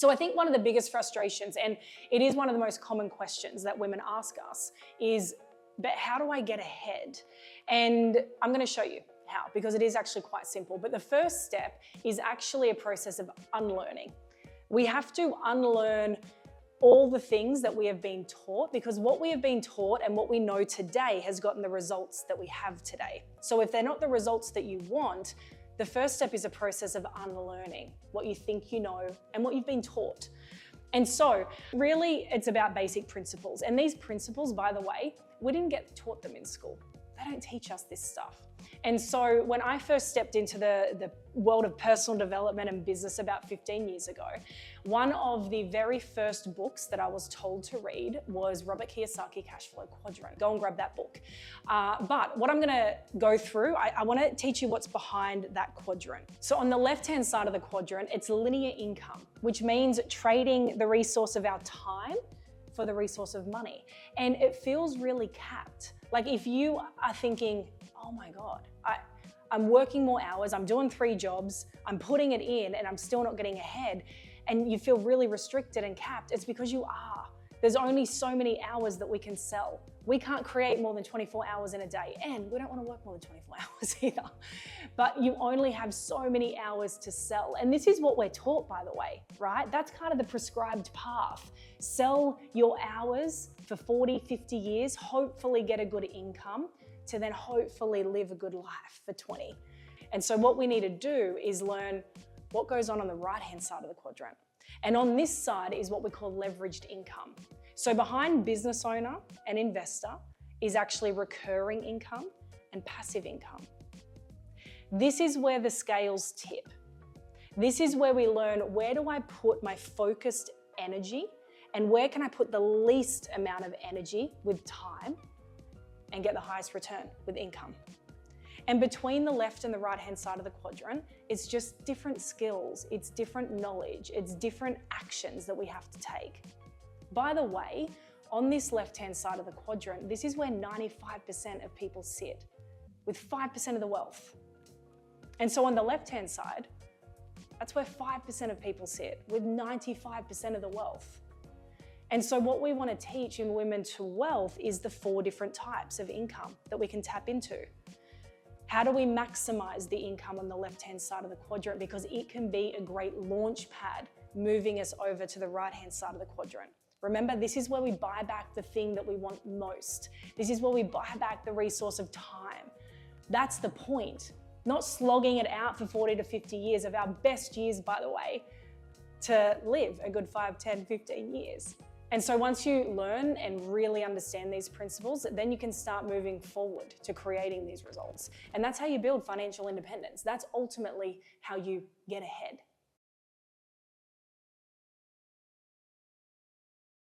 So I think one of the biggest frustrations, and it is one of the most common questions that women ask us, is, but how do I get ahead? And I'm going to show you how, because it is actually quite simple. But the first step is actually a process of unlearning. We have to unlearn all the things that we have been taught, because what we have been taught and what we know today has gotten the results that we have today. So if they're not the results that you want, the first step is a process of unlearning what you think you know and what you've been taught. And so really it's about basic principles. And these principles, by the way, we didn't get taught them in school. They don't teach us this stuff. And so when I first stepped into the world of personal development and business about 15 years ago, one of the very first books that I was told to read was Robert Kiyosaki Cash Flow Quadrant. Go and grab that book. But what I'm gonna go through, I wanna teach you what's behind that quadrant. So on the left-hand side of the quadrant, it's linear income, which means trading the resource of our time for the resource of money. And it feels really capped. Like if you are thinking, oh my God, I'm working more hours, I'm doing 3 jobs, I'm putting it in and I'm still not getting ahead, and you feel really restricted and capped, it's because you are. There's only so many hours that we can sell. We can't create more than 24 hours in a day, and we don't want to work more than 24 hours either. But you only have so many hours to sell. And this is what we're taught, by the way, right? That's kind of the prescribed path. Sell your hours for 40, 50 years, hopefully get a good income, to then hopefully live a good life for 20. And so what we need to do is learn what goes on the right-hand side of the quadrant. And on this side is what we call leveraged income. So behind business owner and investor is actually recurring income and passive income. This is where the scales tip. This is where we learn, where do I put my focused energy and where can I put the least amount of energy with time and get the highest return with income. And between the left and the right-hand side of the quadrant, it's just different skills, it's different knowledge, it's different actions that we have to take. By the way, on this left-hand side of the quadrant, this is where 95% of people sit, with 5% of the wealth. And so on the left-hand side, that's where 5% of people sit, with 95% of the wealth. And so what we want to teach in Women to Wealth is the 4 different types of income that we can tap into. How do we maximize the income on the left-hand side of the quadrant? Because it can be a great launch pad moving us over to the right-hand side of the quadrant. Remember, this is where we buy back the thing that we want most. This is where we buy back the resource of time. That's the point. Not slogging it out for 40 to 50 years of our best years, by the way, to live a good 5, 10, 15 years. And so once you learn and really understand these principles, then you can start moving forward to creating these results. And that's how you build financial independence. That's ultimately how you get ahead.